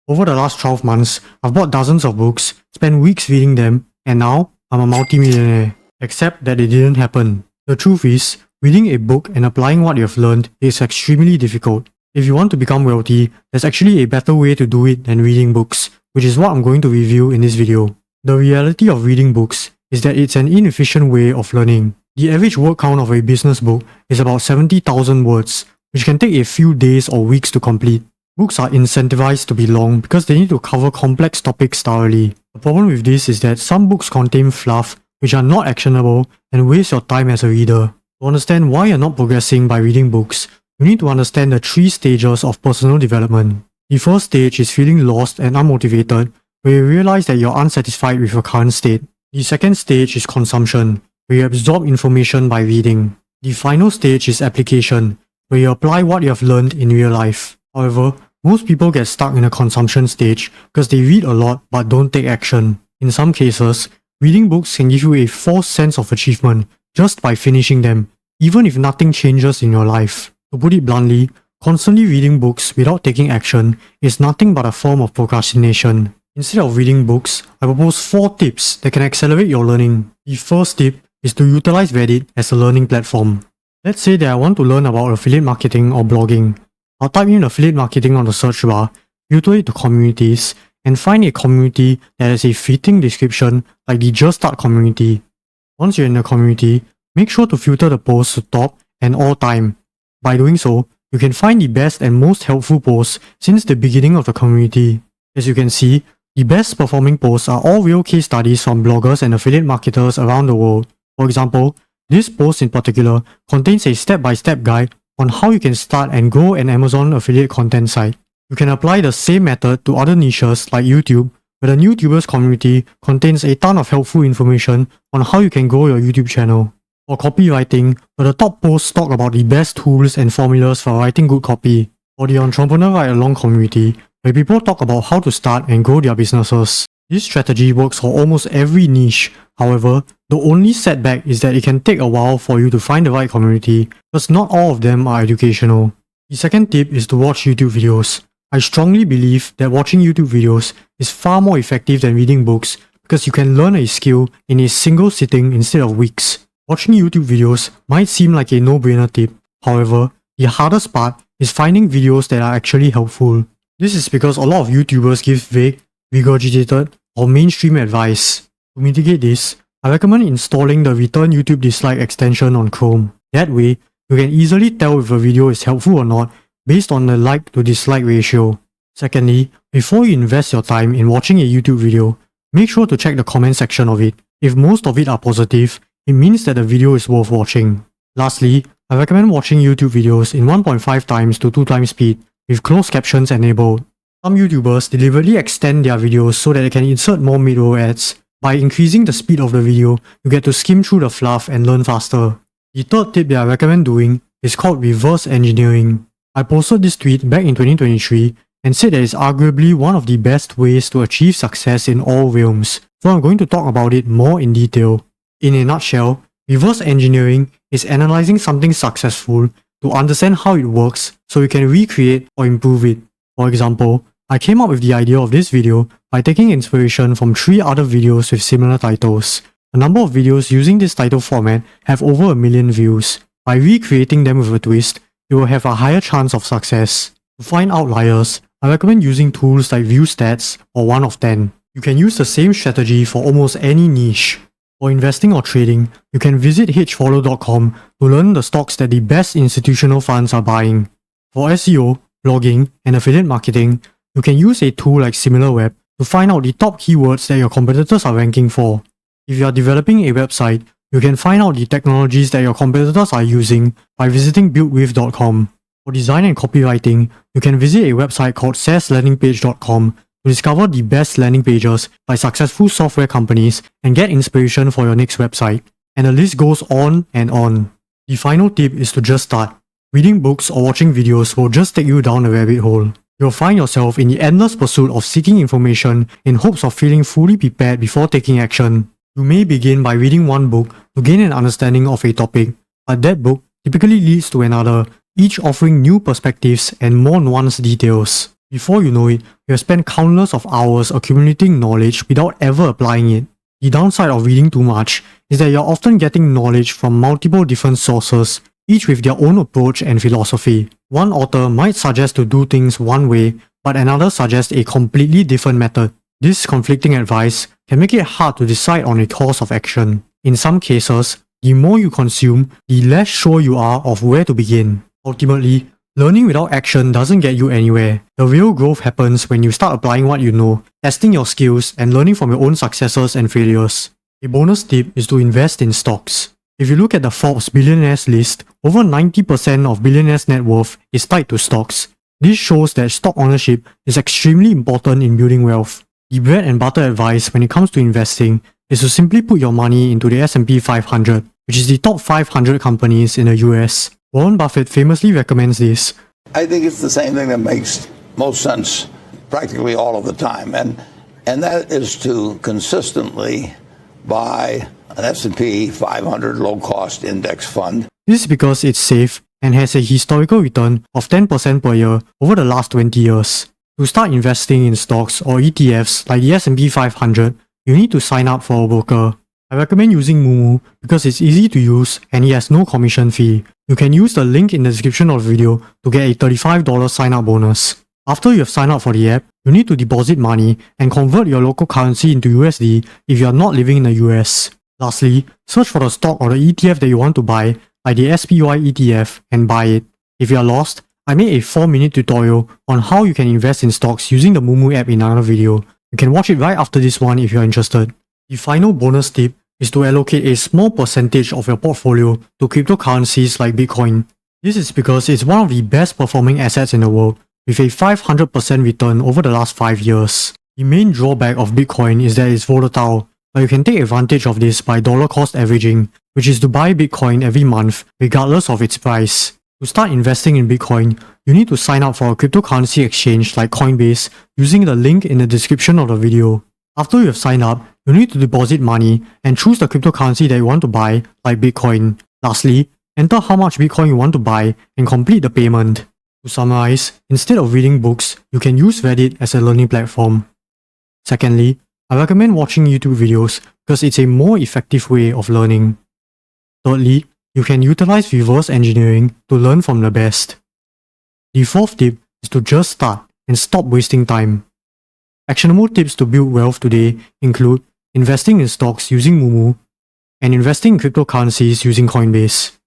Over the last 12 months, I've bought dozens of books, spent weeks reading them, and now I'm a multi-millionaire. Except that it didn't happen. The truth is, reading a book and applying what you've learned is extremely difficult. If you want to become wealthy, there's actually a better way to do it than reading books, which is what I'm going to review in this video. The reality of reading books is that it's an inefficient way of learning. The average word count of a business book is about 70,000 words, which can take a few days or weeks to complete. Books are incentivized to be long because they need to cover complex topics thoroughly. The problem with this is that some books contain fluff which are not actionable and waste your time as a reader. To understand why you're not progressing by reading books, you need to understand the 3 stages of personal development. The first stage is feeling lost and unmotivated, where you realize that you're unsatisfied with your current state. The second stage is consumption, where you absorb information by reading. The final stage is application, where you apply what you have learned in real life. However, most people get stuck in a consumption stage because they read a lot but don't take action. In some cases, reading books can give you a false sense of achievement just by finishing them, even if nothing changes in your life. To put it bluntly, constantly reading books without taking action is nothing but a form of procrastination. Instead of reading books, I propose 4 tips that can accelerate your learning. The first tip is to utilize Reddit as a learning platform. Let's say that I want to learn about affiliate marketing or blogging. I'll type in affiliate marketing on the search bar, filter it to communities, and find a community that has a fitting description like the Just Start community. Once you're in the community, make sure to filter the posts to top and all time. By doing so, you can find the best and most helpful posts since the beginning of the community. As you can see, the best performing posts are all real case studies from bloggers and affiliate marketers around the world. For example, this post in particular contains a step-by-step guide on how you can start and grow an Amazon affiliate content site. You can apply the same method to other niches like YouTube, where the YouTubers community contains a ton of helpful information on how you can grow your YouTube channel. For copywriting, where the top posts talk about the best tools and formulas for writing good copy. For the Entrepreneur Ride Along community, where people talk about how to start and grow their businesses. This strategy works for almost every niche. However, the only setback is that it can take a while for you to find the right community, because not all of them are educational. The second tip is to watch YouTube videos. I strongly believe that watching YouTube videos is far more effective than reading books because you can learn a skill in a single sitting instead of weeks. Watching YouTube videos might seem like a no-brainer tip. However, the hardest part is finding videos that are actually helpful. This is because a lot of YouTubers give vague, regurgitated, or mainstream advice. To mitigate this, I recommend installing the Return YouTube Dislike extension on Chrome. That way, you can easily tell if a video is helpful or not based on the like to dislike ratio. Secondly, before you invest your time in watching a YouTube video, make sure to check the comment section of it. If most of it are positive, it means that the video is worth watching. Lastly, I recommend watching YouTube videos in 1.5 times to 2 times speed with closed captions enabled. Some YouTubers deliberately extend their videos so that they can insert more mid-roll ads. By increasing the speed of the video, you get to skim through the fluff and learn faster. The third tip that I recommend doing is called reverse engineering. I posted this tweet back in 2023 and said that it's arguably one of the best ways to achieve success in all realms, so I'm going to talk about it more in detail. In a nutshell, reverse engineering is analyzing something successful to understand how it works so you can recreate or improve it. For example, I came up with the idea of this video by taking inspiration from 3 other videos with similar titles. A number of videos using this title format have over 1 million views. By recreating them with a twist, you will have a higher chance of success. To find outliers, I recommend using tools like ViewStats or 1 of 10. You can use the same strategy for almost any niche. For investing or trading, you can visit hfollow.com to learn the stocks that the best institutional funds are buying. For SEO, blogging, and affiliate marketing, you can use a tool like SimilarWeb to find out the top keywords that your competitors are ranking for. If you are developing a website, you can find out the technologies that your competitors are using by visiting buildwith.com. For design and copywriting, you can visit a website called saslandingpage.com to discover the best landing pages by successful software companies and get inspiration for your next website. And the list goes on and on. The final tip is to just start. Reading books or watching videos will just take you down a rabbit hole. You'll find yourself in the endless pursuit of seeking information in hopes of feeling fully prepared before taking action. You may begin by reading one book to gain an understanding of a topic, but that book typically leads to another, each offering new perspectives and more nuanced details. Before you know it, you have spent countless of hours accumulating knowledge without ever applying it. The downside of reading too much is that you're often getting knowledge from multiple different sources, each with their own approach and philosophy. One author might suggest to do things one way, but another suggests a completely different method. This conflicting advice can make it hard to decide on a course of action. In some cases, the more you consume, the less sure you are of where to begin. Ultimately, learning without action doesn't get you anywhere. The real growth happens when you start applying what you know, testing your skills, and learning from your own successes and failures. A bonus tip is to invest in stocks. If you look at the Forbes billionaires list, over 90% of billionaires' net worth is tied to stocks. This shows that stock ownership is extremely important in building wealth. The bread and butter advice when it comes to investing is to simply put your money into the S&P 500, which is the top 500 companies in the US. Warren Buffett famously recommends this. I think it's the same thing that makes most sense practically all of the time, and that is to consistently buy an S&P 500 low-cost index fund. This is because it's safe and has a historical return of 10% per year over the last 20 years. To start investing in stocks or ETFs like the S&P 500, you need to sign up for a broker. I recommend using Moomoo because it's easy to use and it has no commission fee. You can use the link in the description of the video to get a $35 sign-up bonus. After you have signed up for the app, you need to deposit money and convert your local currency into USD if you are not living in the US. Lastly, search for the stock or the ETF that you want to buy, like the SPY ETF, and buy it. If you are lost, I made a 4-minute tutorial on how you can invest in stocks using the Moomoo app in another video. You can watch it right after this one if you are interested. The final bonus tip is to allocate a small percentage of your portfolio to cryptocurrencies like Bitcoin. This is because it's one of the best performing assets in the world, with a 500% return over the last 5 years. The main drawback of Bitcoin is that it's volatile, but you can take advantage of this by dollar cost averaging, which is to buy Bitcoin every month regardless of its price. To start investing in Bitcoin, you need to sign up for a cryptocurrency exchange like Coinbase using the link in the description of the video. After you have signed up, you need to deposit money and choose the cryptocurrency that you want to buy, like Bitcoin. Lastly, enter how much Bitcoin you want to buy and complete the payment. To summarize, instead of reading books, you can use Reddit as a learning platform. Secondly, I recommend watching YouTube videos because it's a more effective way of learning. Thirdly, you can utilize reverse engineering to learn from the best. The fourth tip is to just start and stop wasting time. Actionable tips to build wealth today include investing in stocks using Moomoo and investing in cryptocurrencies using Coinbase.